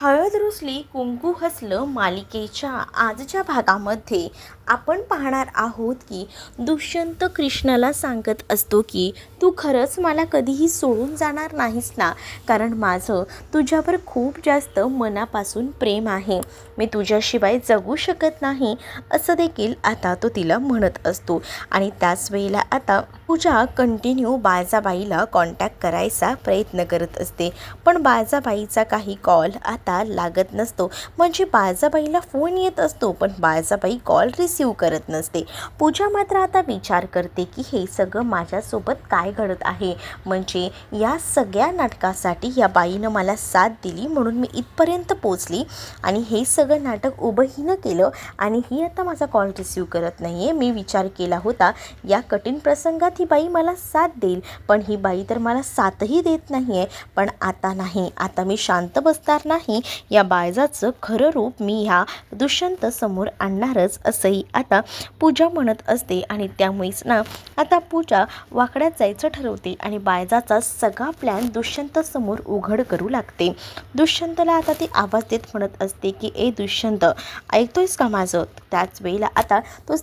हळद रुसली कुंकू हसलं मालिकेच्या आजच्या भागामध्ये आपण पाहणार आहोत की दुष्यंत कृष्णाला सांगत असतो की तू खरंच मला कधीही सोडून जाणार नाहीस ना, कारण माझं तुझ्यावर खूप जास्त मनापासून प्रेम आहे. मी तुझ्याशिवाय जगू शकत नाही असं देखील आता तो तिला म्हणत असतो. आणि त्याच वेळेला आता पूजा कंटिन्यू बाळजाबाईला कॉन्टॅक्ट करायचा प्रयत्न करत असते, पण बाळजाबाईचा काही कॉल आता लागत नसतो. म्हणजे बाळजाबाईला फोन येत असतो पण बाळजाबाई कॉल रिसीव करत नसते. पूजा मात्र आता विचार करते की हे सगळं माझ्यासोबत काय घडत आहे. म्हणजे या सगळ्या नाटकासाठी या बाईनं मला साथ दिली म्हणून मी इथपर्यंत पोचली आणि हे सगळं नाटक उभंही न केलं आणि ही आता माझा कॉल रिसीव करत नाही आहे. मी विचार केला होता या कठीण प्रसंगात ही बाई मला साथ देईल, पण ही बाई तर मला साथही देत नाही आहे. पण आता नाही, आता मी शांत बसणार नाही. या बाळजाचं खरं रूप मी ह्या दुष्यंत समोर आणणारच असंही आता पूजा म्हणत असते. आणि त्यामुळेच ना आता पूजा वाकड्यात जायचं ठरवते आणि बाळजाचा सगळा प्लॅन दुष्यंत समोर उघड करू लागते. दुष्यंतला आता ती आवाज देत म्हणत असते की ए दुष्यंत, ऐकतोयस का माझं? त्याच वेळेला आता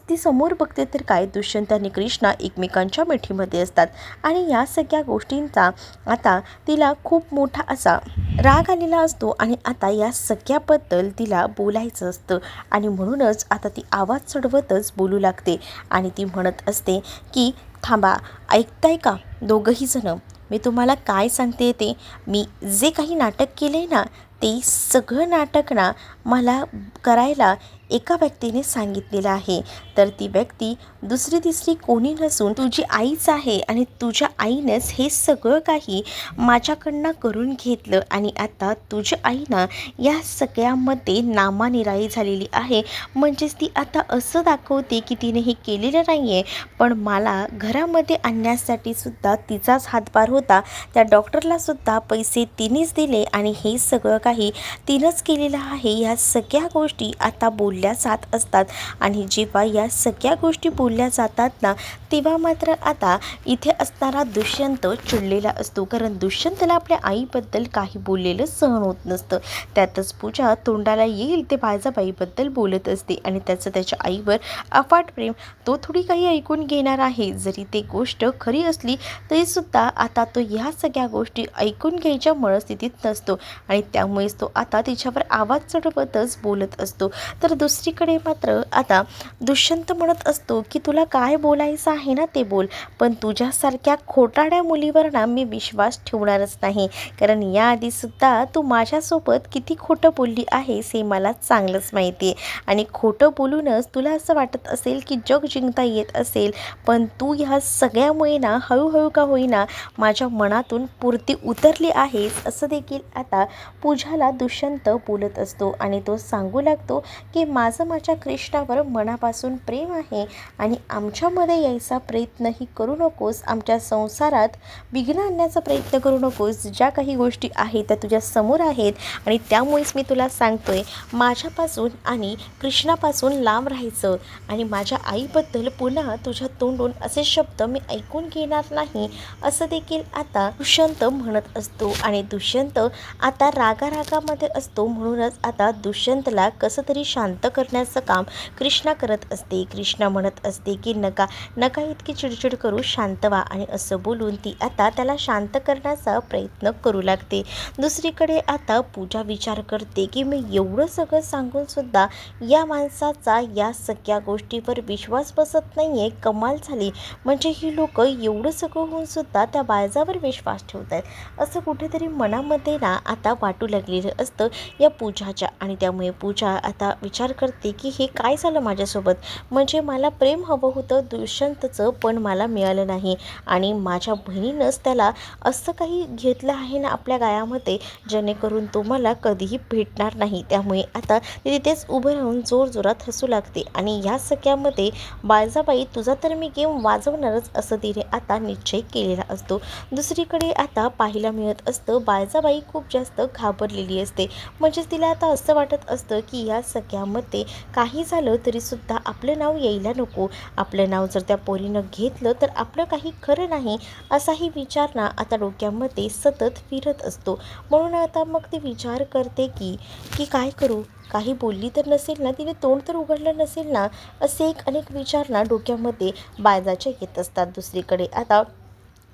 ती समोर बघते तर काय, दुष्यंत आणि कृष्णा एकमेकांच्या मिठीमध्ये असतात आणि या सगळ्या गोष्टींचा आता तिला खूप मोठा असा राग आलेला असतो आणि आता या सगळ्याबद्दल तिला बोलायचं असतं. आणि म्हणूनच आता ती आवाज चढवतच बोलू लागते आणि ती म्हणत असते की थांबा, ऐकताय का दोघंही जण? मी तुम्हाला काय सांगते ते, मी जे काही नाटक केले ना ते सगळं नाटक ना मला करायला एका व्यक्तीने सांगितलेलं आहे. तर ती व्यक्ती दुसरी तिसरी कोणी नसून तुझी आईच आहे आणि तुझ्या आईनेच हे सगळं काही माझ्याकडनं करून घेतलं आणि आता तुझ्या आई ना या सगळ्यामध्ये नामानिराळी झालेली आहे. म्हणजेच ती आता असं दाखवते की तिने हे केलेलं नाही आहे, पण मला घरामध्ये आणण्यासाठी सुद्धा तिचाच हातभार होता. त्या डॉक्टरला सुद्धा पैसे तिनेच दिले आणि हे सगळं काही तिनंच केलेलं आहे. या सगळ्या गोष्टी आता बोलल्या जात असतात आणि जेव्हा या सगळ्या गोष्टी बोलल्या जातात ना तेव्हा मात्र आता इथे असणारा दुष्यंत चिडलेला असतो, कारण दुष्यंतला आपल्या आईबद्दल काही बोललेलं सहन होत नसतं. त्यातच पूजा तोंडाला येईल ते बाळजाबाईबद्दल बोलत असते आणि त्याचं त्याच्या आईवर अफाट प्रेम तो थोडी काही ऐकून घेणार आहे. जरी ते गोष्ट खरी असली तरीसुद्धा आता तो ह्या सगळ्या गोष्टी ऐकून घ्यायच्या मनस्थितीत नसतो आणि त्यामुळेच तो आता तिच्यावर आवाज चढवतच बोलत असतो. तर दुसरीकडे मात्र आता दुष्यंत म्हणत असतो की तुला काय बोलायचं आहे ना ते बोल, पण तुझ्यासारख्या खोटाड्या मुलीवर ना मी विश्वास ठेवणारच नाही, कारण याआधीसुद्धा तू माझ्यासोबत किती खोटं बोलली आहेस हे मला चांगलंच माहिती आहे. आणि खोटं बोलूनच तुला असं वाटत असेल की जग जिंकता येत असेल, पण तू ह्या सगळ्यामुळे ना हळूहळू का होईना माझ्या मनातून पुरती उतरली आहेस असं देखील आता पूजाला दुष्यंत बोलत असतो. आणि तो सांगू लागतो की माझ्या कृष्णावर मनापासून प्रेम आहे आणि आमच्यामध्ये यायचा प्रयत्नही करू नकोस, आमच्या संसारात विघ्न आणण्याचा प्रयत्न करू नकोस. ज्या काही गोष्टी आहेत त्या तुझ्या समोर आहेत आणि त्यामुळेच मी तुला सांगतोय माझ्यापासून आणि कृष्णापासून लांब राहायचं आणि माझ्या आईबद्दल पुन्हा तुझ्या तोंडून असे शब्द मी ऐकून घेणार नाही असं देखील आता दुष्यंत म्हणत असतो. आणि दुष्यंत आता रागारागामध्ये असतो, म्हणूनच आता दुष्यंतला कसं तरी शांत करण्याचं काम कृष्णा करत असते. कृष्णा म्हणत असते की नका नका इतकी चिडचिड करू, शांत व्हा. आणि असं बोलून ती आता त्याला शांत करण्याचा प्रयत्न करू लागते. दुसरीकडे आता पूजा विचार करते की मी एवढं सगळं सांगून सुद्धा या माणसाचा या सगळ्या गोष्टीवर विश्वास बसत नाही आहे. कमाल झाली, म्हणजे ही लोक एवढं सगळं होऊन सुद्धा त्या बाळजावर विश्वास ठेवत आहेत असं कुठेतरी मनामध्ये ना आता वाटू लागलेलं असतं या पूजाच्या. आणि त्यामुळे पूजा आता विचार करते की हे काय झालं माझ्यासोबत, म्हणजे मला प्रेम हवं होतं दुष्यंतचं पण मला मिळालं नाही आणि माझ्या बहिणीनंच त्याला असं काही घेतलं आहे ना आपल्या गायामध्ये जेणेकरून तो मला कधीही भेटणार नाही. त्यामुळे आता ती तिथेच उभं राहून जोरजोरात हसू लागते आणि ह्या सगळ्यामध्ये बाळजाबाई तुझा तर मी गेम वाजवणारच असं तिने आता निश्चय केलेला असतो. दुसरीकडे आता पाहायला मिळत असतं बाळजाबाई खूप जास्त घाबरलेली असते, म्हणजेच तिला आता असं वाटत असतं की या सगळ्यामध्ये डोक्यामध्ये काही झालं तरीसुद्धा आपलं नाव यायला नको, आपलं नाव जर त्या पोरीनं घेतलं तर आपलं काही खरं नाही, असाही विचार ना आता डोक्यामध्ये सतत फिरत असतो. म्हणून आता मग ती विचार करते की की काय करू, काही बोलली तर नसेल ना, तिने तोंड तर उघडलं नसेल ना, असे अनेक विचार ना डोक्यामध्ये बायजाच्या येत असतात. दुसरीकडे आता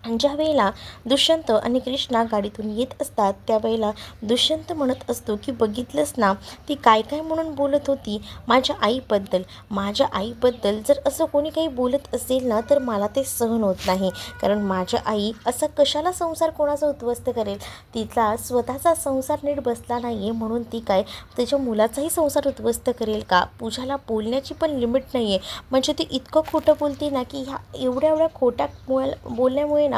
ज्या वेळेला दुष्यंत आणि कृष्णा गाडीतून येत असतात त्यावेळेला दुष्यंत म्हणत असतो की बघितलंस ना, ती काय काय म्हणून बोलत होती माझ्या आईबद्दल जर असं कोणी काही बोलत असेल ना तर मला ते सहन होत नाही. कारण माझ्या आई असा कशाला संसार कोणाचा उद्ध्वस्त करेल, तिचा स्वतःचा संसार नीट बसला नाही आहे म्हणून ती काय तिच्या मुलाचाही संसार उद्ध्वस्त करेल का. पूजाला बोलण्याची पण लिमिट नाही आहे, म्हणजे ती इतकं खोटं बोलते ना की ह्या एवढ्या खोट्या बोलण्यामुळे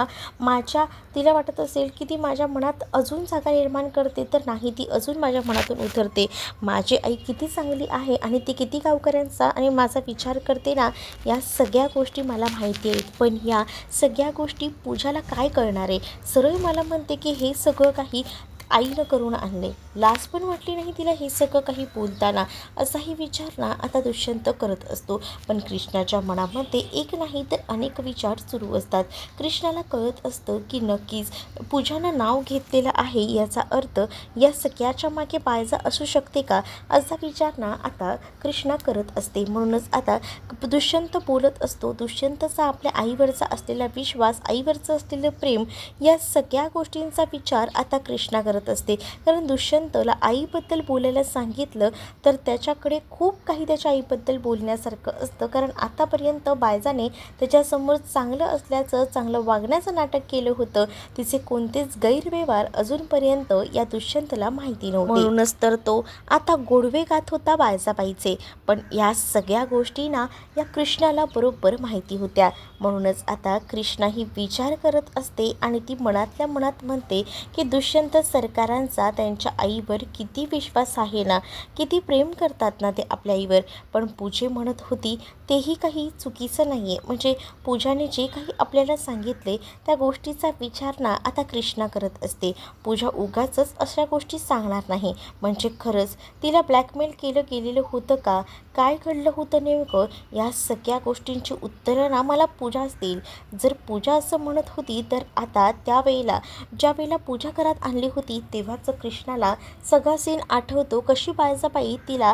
तिला वाटत असेल की ती माझ्या मनात अजून जागा निर्माण करते, तर नाही, ती अजून माझ्या मनातून उतरते. माझी आई किती चांगली आहे आणि ती किती गावकऱ्यांचा आणि माझा विचार करते ना, या सगळ्या गोष्टी मला माहिती आहेत. पण या सगळ्या गोष्टी पूजाला काय कळणार आहे. सरळ मला म्हणते की हे सगळं काही आईनं करून आणले. लाज पण वाटली नाही तिला हे सगळं काही बोलताना, असाही विचार ना आता दुष्यंत करत असतो. पण कृष्णाच्या मनामध्ये एक नाही तर अनेक विचार सुरू असतात. कृष्णाला कळत असतं की नक्कीच पूजानं नाव घेतलेलं आहे, याचा अर्थ या सगळ्याच्या मागे बायजा असू शकते का, असा विचार ना आता कृष्णा करत असते. म्हणूनच आता दुष्यंत बोलत असतो. दुष्यंतचा आपल्या आईवरचा असलेला विश्वास, आईवरचं असलेलं प्रेम, या सगळ्या गोष्टींचा विचार आता कृष्णा करत असते. कारण दुष्यंतला आईबद्दल बोलायला सांगितलं तर त्याच्याकडे खूप काही त्याच्या आईबद्दल बोलण्यासारखं असतं. कारण आतापर्यंत बायजाने त्याच्यासमोर चांगलं असल्याचं, चांगलं वागण्याचं नाटक केलं होतं. तिचे कोणतेच गैरव्यवहार अजूनपर्यंत या दुष्यंतला माहिती नव्हते. म्हणूनच तर तो आता गोडवे गात होता बायजाबाईचे. पण या सगळ्या गोष्टी ना या कृष्णाला बरोबर माहिती होत्या. म्हणूनच आता कृष्णा ही विचार करत असते आणि ती मनातल्या मनात म्हणते की दुष्यंत सरकारांचा त्यांच्या आईवर किती विश्वास आहे ना, किती प्रेम करतात ना ते आपल्या आईवर. पण पूजा म्हणत होती तेही काही चुकीचं नाही आहे. म्हणजे पूजाने जे काही आपल्याला सांगितले त्या गोष्टीचा विचार ना आता कृष्णा करत असते. पूजा उगाचच अशा गोष्टी सांगणार नाही. म्हणजे खरंच तिला ब्लॅकमेल केलं गेलेलं होतं का, काय घडलं होतं नेमकं, या सगळ्या गोष्टींची उत्तरं ना मला पूजाच देईल. जर पूजा असं म्हणत होती तर आता ज्या वेळेला पूजा घरात आणली होती तेव्हाच कृष्णाला सगळा सीन आठवतो. कशी बायजाबाई तिला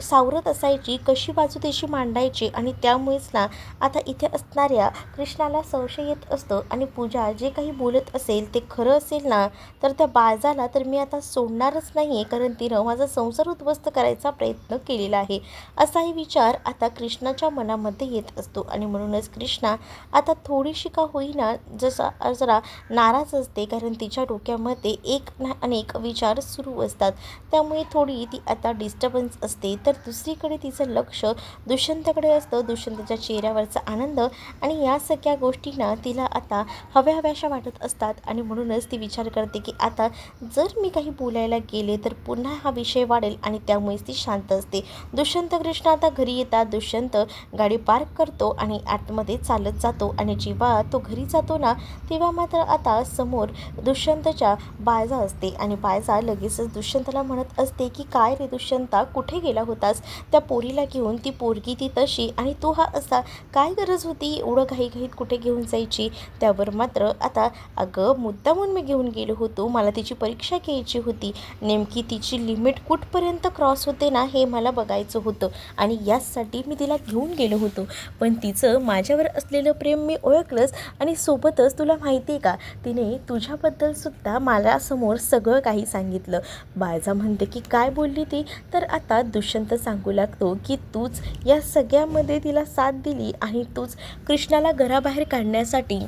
सावरत असायची, कशी बाजू त्याची मांडायची, आणि त्यामुळेच ना आता इथे असणाऱ्या कृष्णाला संशय येत असतं. आणि पूजा जे काही बोलत असेल ते खरं असेल ना तर त्या बाजाला तर मी आता सोडणारच नाही आहे, कारण तिनं माझा संसार उद्ध्वस्त करायचा प्रयत्न केलेला आहे, असाही विचार आता कृष्णाच्या मनामध्ये येत असतो. आणि म्हणूनच कृष्णा आता थोडीशी का होईना जरा नाराज असते, कारण तिच्या डोक्यामध्ये एक ना अनेक विचार सुरू असतात. त्यामुळे थोडी ती आता डिस्टर्बन्स असते. तर दुसरीकडे तिचं लक्ष दुष्यंतकडे असतं. दुष्यंतच्या चेहऱ्यावरचा आनंद आणि या सगळ्या गोष्टींना तिला आता हव्याशा वाटत असतात. आणि म्हणूनच ती विचार करते की आता जर मी काही बोलायला गेले तर पुन्हा हा विषय वाढेल, आणि त्यामुळेच ती शांत असते. दुष्यंत कृष्ण आता घरी येतात. दुष्यंत गाडी पार्क करतो आणि आतमध्ये चालत जातो. आणि जेव्हा तो घरी जातो ना तेव्हा मात्र आता समोर दुष्यंतच्या बायजा असते. आणि बायजा लगेचच दुष्यंतला म्हणत असते की काय रे दुष्यंता, कुठे गेला होतास त्या पोरीला घेऊन, ती पोरगी ती तशी आणि तू हा असा, काय गरज होती एवढं घाईघाईत कुठे घेऊन जायची. त्यावर मात्र आता अगं मुद्दामून मी घेऊन गेलो होतो, मला तिची परीक्षा घ्यायची होती, नेमकी तिची लिमिट कुठपर्यंत क्रॉस होते ना हे मला बघायचं होतं आणि यासाठी मी तिला घेऊन गेलो होतो. पण तिचं माझ्यावर असलेलं प्रेम मी ओळखलंच, आणि सोबतच तुला माहिती आहे का तिने तुझ्याबद्दलसुद्धा मला समोर सगळं काही सांगितलं. बायजा म्हणते की काय बोलली ती, तर आता दुष्यंत सांगू लागतो की तूच या सगळ्यामध्ये तिला साथ दिली आणि तूच कृष्णाला घराबाहेर काढण्यासाठी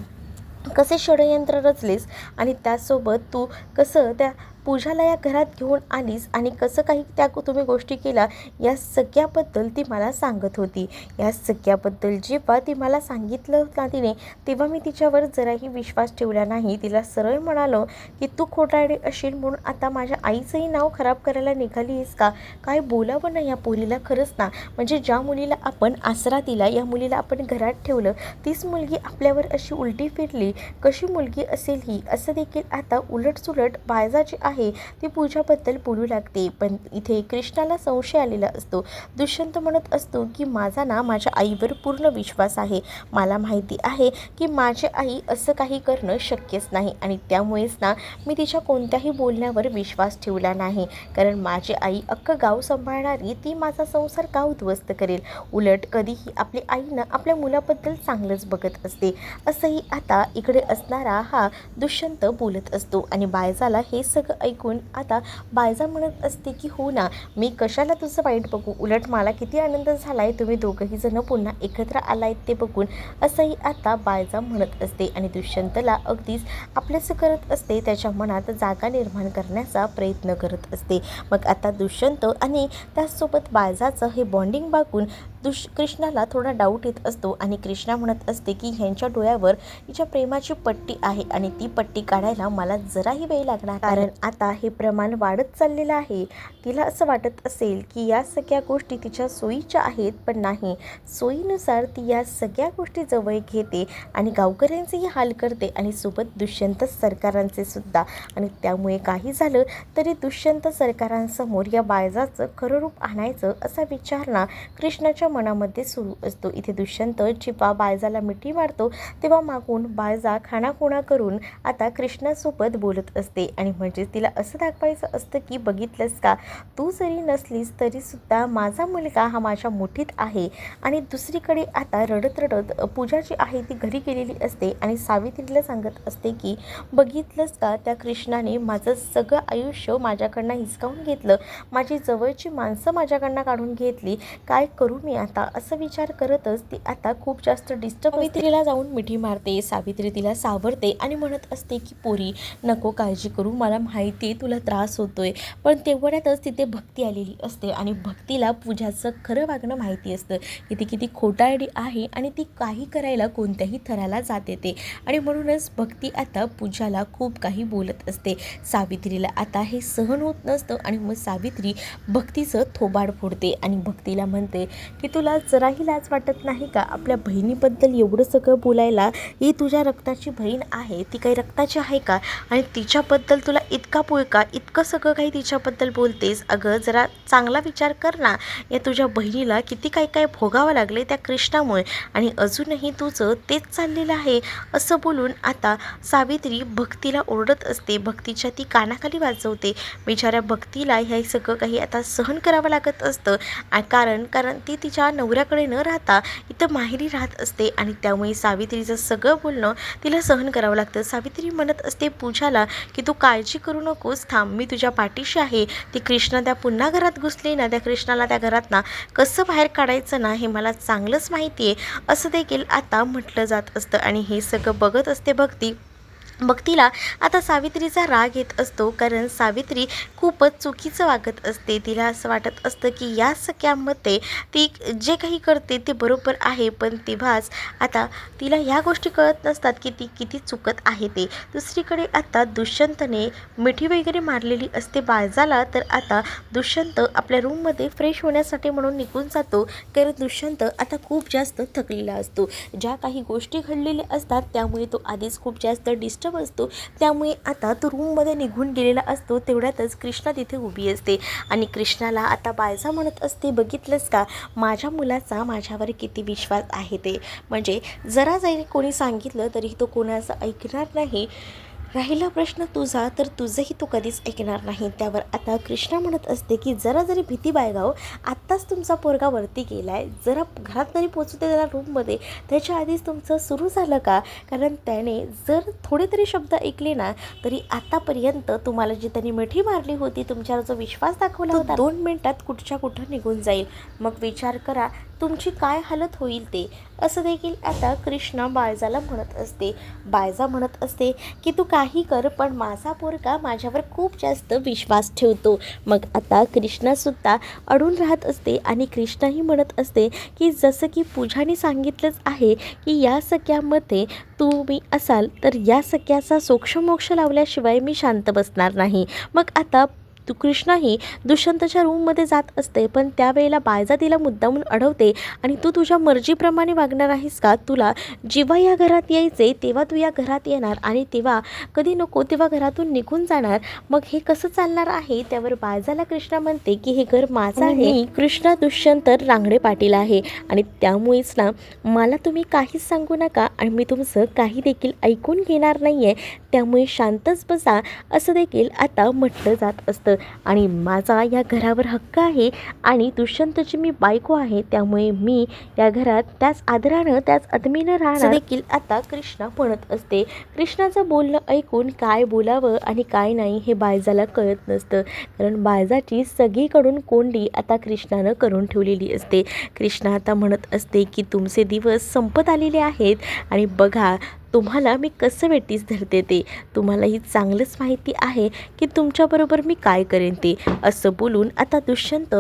कसे षडयंत्र रचलेस, आणि त्यासोबत तू कसं त्या पूजाला या घरात घेऊन आलीस आणि कसं काही त्या तुम्ही गोष्टी केल्या, या सगळ्याबद्दल ती मला सांगत होती. या सगळ्याबद्दल जेव्हा ती मला सांगितलं ना तिने, तेव्हा मी तिच्यावर जराही विश्वास ठेवला नाही. तिला सरळ म्हणालो की तू खोटारडी असेल म्हणून आता माझ्या आईचंही नाव खराब करायला निघाली आहेस का, काय बोलावं ना या पोरीला. खरंच ना, म्हणजे ज्या मुलीला आपण आसरा दिला, या मुलीला आपण घरात ठेवलं, तीच मुलगी आपल्यावर अशी उलटी फिरली, कशी मुलगी असेल ही, असं देखील आता उलटसुलट बायजा जी आहे आहे ती पूजाबद्दल बोलू लागते. पण इथे कृष्णाला संशय आलेला असतो. दुष्यंत म्हणत असतो की माझा ना माझ्या आईवर पूर्ण विश्वास आहे. मला माहिती आहे की माझी आई असं काही करणं शक्यच नाही आणि त्यामुळेच ना मी तिच्या कोणत्याही बोलण्यावर विश्वास ठेवला नाही. कारण माझी आई अख्खं गाव सांभाळणारी ती माझा संसार का उद्ध्वस्त करेल. उलट कधीही आपली आई ना आपल्या मुलाबद्दल चांगलंच बघत असते. असंही आता इकडे असणारा हा दुष्यंत बोलत असतो आणि बायजाला हे सगळं ऐकून आता बायजा म्हणत असते की हो ना, मी कशाला तुझं वाईट बघू, उलट मला किती आनंद झाला आहे तुम्ही दोघंही जण पुन्हा एकत्र आलायत ते बघून, असंही आता बायजा म्हणत असते. आणि दुष्यंतला अगदीच आपलंसं करत असते, त्याच्या मनात जागा निर्माण करण्याचा प्रयत्न करत असते. मग आता दुष्यंत आणि त्याचसोबत बायजाचं हे बॉन्डिंग बघून कृष्णाला थोडा डाऊट येत असतो आणि कृष्णा म्हणत असते की ह्यांच्या डोळ्यावर हिच्या प्रेमाची पट्टी आहे आणि ती पट्टी काढायला मला जराही वेळ लागणार, कारण आता हे प्रमाण वाढत चाललेलं आहे. तिला असं वाटत असेल की या सगळ्या गोष्टी तिच्या सोयीच्या आहेत, पण नाही, सोयीनुसार ती या सगळ्या गोष्टी जवळ घेते आणि गावकऱ्यांचेही हाल करते आणि सोबत दुष्यंत सरकारांचे सुद्धा. आणि त्यामुळे काही झालं तरी दुष्यंत सरकारांसमोर या बायजाचं खरं रूप आणायचं असा विचार ना कृष्णाच्या मनामध्ये सुरू असतो. इथे दुष्यंत जेव्हा बायजाला मिठी मारतो तेव्हा मागून बायजा खाणाखुणा करून आता कृष्णासोबत बोलत असते आणि म्हणजेच तिला असं दाखवायचं असतं की बघितलंस का, तू जरी नसलीस तरीसुद्धा माझा मुलगा हा माझ्या मुठीत आहे. आणि दुसरीकडे आता रडत रडत पूजा जी आहे ती घरी गेलेली असते आणि सावित्रीला सांगत असते की बघितलंस का, त्या कृष्णाने माझं सगळं आयुष्य माझ्याकडनं हिसकावून घेतलं, माझी जवळची माणसं माझ्याकडनं काढून घेतली, काय करू मी आता, असं विचार करतच ती आता खूप जास्त डिस्टर्ब. सावित्रीला जाऊन मिठी मारते. सावित्री तिला सावरते आणि म्हणत असते की पोरी नको काळजी करू, मला माहिती आहे तुला त्रास होतोय. पण तेवढ्यातच तिथे भक्ती आलेली असते आणि भक्तीला पूजाचं खरं वागणं माहिती असतं की ती किती खोटारडी आहे आणि ती काही करायला कोणत्याही थराला जात येते. आणि म्हणूनच भक्ती आता पूजाला खूप काही बोलत असते. सावित्रीला आता हे सहन होत नसतं आणि मग सावित्री भक्तीचं थोबाड फोडते आणि भक्तीला म्हणते की तुला जराही लाज वाटत नाही का आपल्या बहिणीबद्दल एवढं सगळं बोलायला. ही तुझ्या रक्ताची बहीण आहे, ती काही रक्ताची आहे का, आणि तिच्याबद्दल तुला इतका पुळका, इतकं सगळं काही तिच्याबद्दल बोलतेस. अगं जरा चांगला विचार कर ना, या तुझ्या बहिणीला किती काय काय भोगावं लागले त्या कृष्णामुळे आणि अजूनही तुझं तेच चाललेलं आहे. असं बोलून आता सावित्री भक्तीला ओरडत असते. भक्तीच्या ती कानाखाली वाजवते. बिचाऱ्या भक्तीला हे सगळं काही आता सहन करावं लागत असतं कारण ती तिच्या नवऱ्याकडे न राहता इथं माहेरी राहत असते आणि त्यामुळे सावित्रीचं सगळं बोलणं तिला सहन करावं लागतं. सावित्री म्हणत असते पूजाला की तू काळजी करू नकोस, थांब, मी तुझ्या पाठीशी आहे. ती कृष्णा त्या पुन्हा घरात घुसली ना, त्या कृष्णाला त्या घरात ना कसं बाहेर काढायचं ना हे मला चांगलंच माहिती आहे, असं देखील आता म्हटलं जात असतं. आणि हे सगळं बघत असते भक्तीला आता सावित्रीचा राग येत असतो, कारण सावित्री खूपच चुकीचं वागत असते. तिला असं वाटत असतं की या सगळ्यामध्ये ती जे काही करते ते बरोबर आहे, पण तेव्हाच आता तिला ह्या गोष्टी कळत नसतात की ती किती चुकत आहे ते. दुसरीकडे आता दुष्यंतने मिठी वगैरे मारलेली असते बायजाला, तर आता दुष्यंत आपल्या रूममध्ये फ्रेश होण्यासाठी म्हणून निघून जातो, कारण दुष्यंत आता खूप जास्त थकलेला असतो. ज्या काही गोष्टी घडलेल्या असतात त्यामुळे तो आधीच खूप जास्त डिस्टर्ब असतो, त्यामुळे आता तो रूममध्ये निघून गेलेला असतो. तेवढ्यातच कृष्णा तिथे उभी असते आणि कृष्णाला आता बायजा म्हणत असते बघितलंस का, माझ्या मुलाचा माझ्यावर किती विश्वास आहे ते, म्हणजे जरा जरी कोणी सांगितलं तरी तो कोणाचं ऐकणार नाही. राहिला प्रश्न तुझा, तर तुझंही तो कधीच ऐकणार नाही. त्यावर आता कृष्णा म्हणत असते की जरा जरी भीती बाळगाव, आत्ताच तुमचा पोरगा वरती गेला आहे, जरा घरात तरी पोचू दे त्याला रूममध्ये, त्याच्या आधीच तुमचं सुरू झालं का, कारण त्याने जर थोडे तरी शब्द ऐकले ना तरी आतापर्यंत तुम्हाला जी त्यांनी मिठी मारली होती, तुमच्यावर जो विश्वास दाखवला होता, 2 मिनिटात कुठच्या कुठं निघून जाईल. मग विचार करा तुमची काय हालत होईल ते, असं देखील आता कृष्णा बायजाला म्हणत असते. बायजा म्हणत असते की तू काही कर, पण माझा पोरगा माझ्यावर खूप जास्त विश्वास ठेवतो. मग आता कृष्णासुद्धा अडून राहत असते आणि कृष्णाही म्हणत असते की जसं की पूजाने सांगितलंच आहे की या सगळ्यामध्ये तुम्ही असाल तर या सगळ्याचा सोक्षमोक्ष लावल्याशिवाय मी शांत बसणार नाही. मग आता कृष्णाही दुष्यंतच्या रूममध्ये जात असते, पण त्यावेळेला बायजा तिला मुद्दामून अडवते आणि तू तुझ्या मर्जीप्रमाणे वागणार आहेस का? तुला जेव्हा या घरात यायचे तेव्हा तू या घरात येणार आणि तेव्हा कधी नको तेव्हा घरातून निघून जाणार. मग हे कसं चालणार आहे? त्यावर बायजाला कृष्णा म्हणते की हे घर माझं आहे, मी कृष्णा दुष्यंत रांगडे पाटील आहे आणि त्यामुळेच ना मला तुम्ही काहीच सांगू नका आणि मी तुमचं काही देखील ऐकून घेणार नाही आहे, त्यामुळे शांतच बसा असं देखील आता म्हटलं जात असतं. आणि माझा या घरावर हक्क आहे आणि दुष्यंतची मी बायको आहे, त्यामुळे मी या घरात त्याच आदरानं त्याच आदमीनं राहणार देखील आता कृष्णा म्हणत असते. कृष्णाचं बोलणं ऐकून काय बोलावं आणि काय नाही हे बायजाला कळत नसतं, कारण बायजाची सगळीकडून कोंडी आता कृष्णानं करून ठेवलेली असते. कृष्णा आता म्हणत असते की तुमचे दिवस संपत आलेले आहेत आणि बघा तुम्हाला मी कसं वेठीस धरते ते तुम्हालाही चांगलंच माहिती आहे की तुमच्याबरोबर मी काय करेन ते. असं बोलून आता दुष्यंत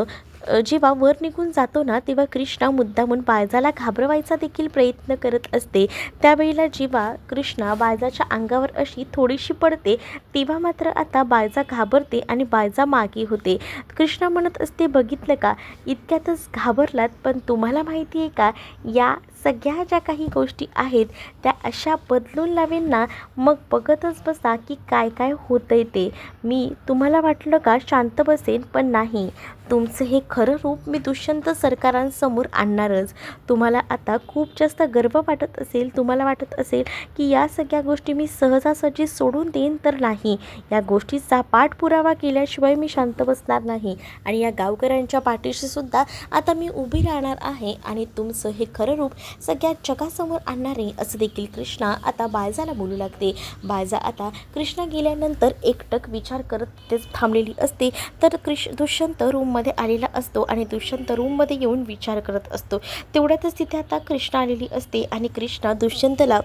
जेव्हा वर निघून जातो ना तेव्हा कृष्णा मुद्दामून बायजाला घाबरवायचा देखील प्रयत्न करत असते. त्यावेळेला जेव्हा कृष्णा बायजाच्या अंगावर अशी थोडीशी पडते तेव्हा मात्र आता बायजा घाबरते आणि बायजा मागे होते. कृष्णा म्हणत असते, बघितलं का इतक्यातच घाबरलात, पण तुम्हाला माहिती आहे का या सगळ्या ज्या काही गोष्टी आहेत त्या अशा बदलून लावेन ना, मग बघतच बसा की काय काय होतंय ते. मी तुम्हाला वाटलं का शांत बसेन, पण नाही, तुमचं हे खरं रूप मी दुष्यंत सरकारांसमोर आणणारच. तुम्हाला आता खूप जास्त गर्व वाटत असेल, तुम्हाला वाटत असेल की या सगळ्या गोष्टी मी सहजासहजी सोडून देईन, तर नाही, या गोष्टीचा पाठपुरावा केल्याशिवाय मी शांत बसणार नाही आणि या गावकऱ्यांच्या पाठीशी सुद्धा आता मी उभी राहणार आहे आणि तुमचं हे खरं रूप सगळ्या जगासमोर आणणारे असं देखील कृष्णा आता बायजाला बोलू लागते. बायजा आता कृष्णा गेल्यानंतर एकटक विचार करत तेच थांबलेली असते, तर दुष्यंत रूममध्ये आलेला असतो आणि दुष्यंत रूममध्ये येऊन विचार करत असतो. तेवढ्यातच तिथे आता कृष्णा आलेली असते आणि कृष्णा दुष्यंतला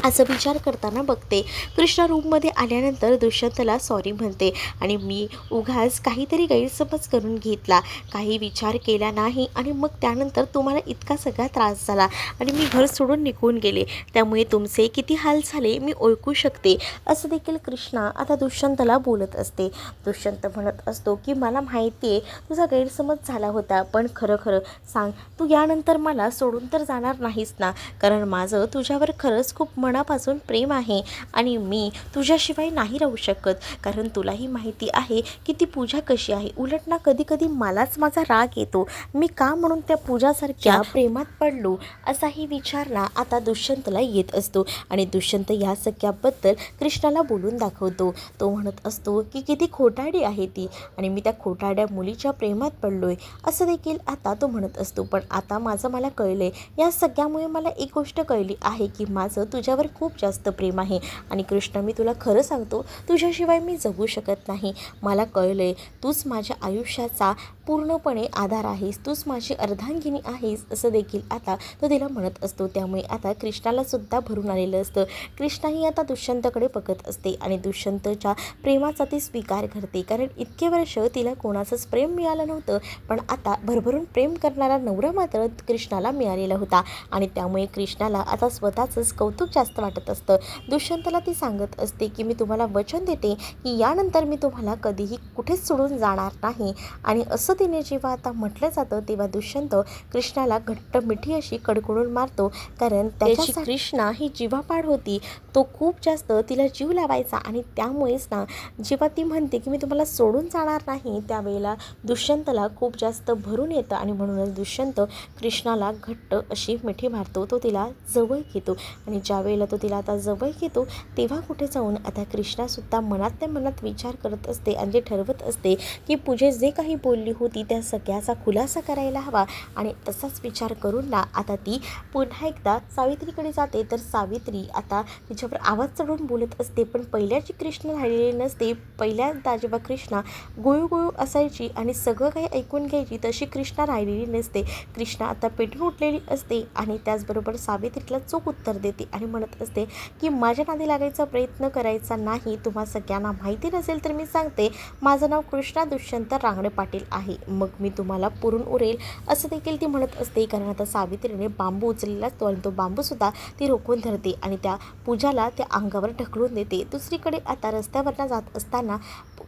असं विचार करताना बघते. कृष्णा रूममध्ये आल्यानंतर दुष्यंतला सॉरी म्हणते आणि मी उगाच काहीतरी गैरसमज करून घेतला, काही विचार केला नाही आणि मग त्यानंतर तुम्हाला इतका सगळा त्रास झाला आणि मी घर सोडून निघून गेले, त्यामुळे तुमचे किती हाल झाले मी ओळखू शकते असं देखील कृष्णा आता दुष्यंतला बोलत असते. दुष्यंत म्हणत असतो की मला माहिती आहे तुझा गैरसमज झाला होता, पण खरं खरं सांग, तू यानंतर मला सोडून तर जाणार नाहीस ना? कारण माझं तुझ्यावर खरंच खूप मनापासून प्रेम आहे आणि मी तुझ्याशिवाय नाही राहू शकत, कारण तुलाही माहिती आहे की ती पूजा कशी आहे. उलट ना कधी कधी मलाच माझा राग येतो, मी का म्हणून त्या पूजासारख्या प्रेमात पडलो असाही विचार ना आता दुष्यंतला येत असतो आणि दुष्यंत या सगळ्याबद्दल कृष्णाला बोलून दाखवतो. तो म्हणत असतो की किती खोटारडी आहे ती आणि मी त्या खोटारड्या मुलीच्या प्रेमात पडलोय असं देखील आता तो म्हणत असतो. पण आता माझं मला कळले, या सगळ्यामुळे मला एक गोष्ट कळली आहे की माझं तुझ्यावर खूप जास्त प्रेम आहे आणि कृष्ण मी तुला खरं सांगतो, तुझ्याशिवाय मी जगू शकत नाही. मला कळलंय तूच माझ्या आयुष्याचा पूर्णपणे आधार आहेस, तूच माझी अर्धांगिनी आहेस असं देखील आता तो तिला म्हणत असतो. त्यामुळे आता कृष्णाला सुद्धा भरून आलेलं असतं. कृष्णाही आता दुष्यंतकडे बघत असते आणि दुष्यंतच्या प्रेमाचा ती स्वीकार करते, कारण इतके वर्ष तिला कोणाचंच प्रेम मिळालं नव्हतं, पण आता भरभरून प्रेम करणारा नवरा मात्र कृष्णाला मिळालेला होता आणि त्यामुळे कृष्णाला आता स्वतःचंच कौतुक जास्त वाटत असतं. दुष्यंतला ती सांगत असते की मी तुम्हाला वचन देते की यानंतर मी तुम्हाला कधीही कुठेच सोडून जाणार नाही आणि असं तिने जेव्हा आता म्हटलं जातं तेव्हा दुष्यंत कृष्णाला घट्ट मिठी अशी कडकडून मारतो, कारण त्याची कृष्णा ही जीवापाड होती, तो खूप जास्त तिला जीव लावायचा आणि त्यामुळेच ना जेव्हा ती म्हणते की मी तुम्हाला सोडून जाणार नाही त्यावेळेला दुष्यंतला खूप जास्त भरून येतं आणि म्हणूनच दुष्यंत कृष्णाला घट्ट अशी मिठी मारतो. तो तिला जवळ घेतो आणि ज्या वेळेला तो तिला आता जवळ घेतो तेव्हा कुठे जाऊन आता कृष्णासुद्धा मनातल्या मनात विचार करत असते आणि जे ठरवत असते की पूजे जे काही बोलली होती त्या सगळ्याचा खुलासा करायला हवा आणि तसाच विचार करून ना आता ती पुन्हा एकदा सावित्रीकडे जाते. तर सावित्री आता तिच्यावर आवाज चढवून बोलत असते, पण पहिल्याची कृष्ण राहिलेली नसते. पहिल्यांदा जेव्हा कृष्णा गुळू असायची आणि सगळं काही ऐकून घ्यायची तशी कृष्णा राहिलेली नसते. कृष्णा आता पेटून उठलेली असते आणि त्याचबरोबर सावित्रीला चोख उत्तर देते आणि म्हणत असते की माझ्या नादी लागायचा प्रयत्न करायचा नाही. तुम्हा सगळ्यांना माहिती नसेल तर मी सांगते, माझं नाव कृष्णा दुष्यंत रांगणे पाटील आहे. मग मी तुम्हाला पुरून उरेल असं देखील ती म्हणत असते. कारण आता सावित्रीने बांबू उचललेला असतो आणि तो बांबूसुद्धा ती रोखून धरते आणि त्या पूजाला त्या अंगावर ढकलून देते. दुसरीकडे आता रस्त्यावरनं जात असताना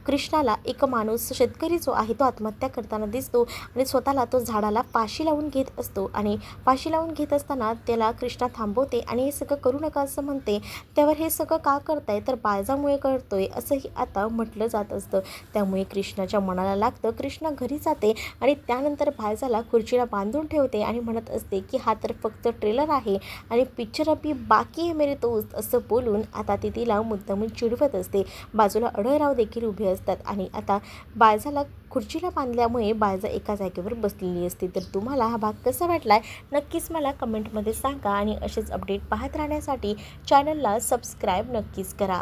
कृष्णाला एक माणूस शेतकरी जो आहे तो आत्महत्या करताना दिसतो आणि स्वतःला तो झाडाला फाशी लावून घेत असतो आणि फाशी लावून घेत असताना त्याला कृष्णा थांबवते आणि हे सगळं करू नका असं म्हणते. त्यावर हे सगळं का करताय तर बाळजामुळे करतोय असंही आता म्हटलं जात असतं. त्यामुळे कृष्णाच्या मनाला लागतं. कृष्णा घरी जाते आणि त्यानंतर बाळजाला खुर्चीला बांधून ठेवते आणि म्हणत असते की हा तर फक्त ट्रेलर आहे आणि पिक्चर अभी बाकी आहे मेरे दोस्त असं बोलून आता ती तिला मुद्दामून चिडवत असते. बाजूला अडळराव देखील उभे असतात आणि आता बाळजाला खुर्चीला बांधल्यामुळे बाळजा एका जागेवर बसलेली असते. तर तुम्हाला हा भाग कसा वाटला आहे नक्कीच मला कमेंटमध्ये सांगा आणि असेच अपडेट पाहत राहण्यासाठी चॅनलला सबस्क्राईब नक्कीच करा.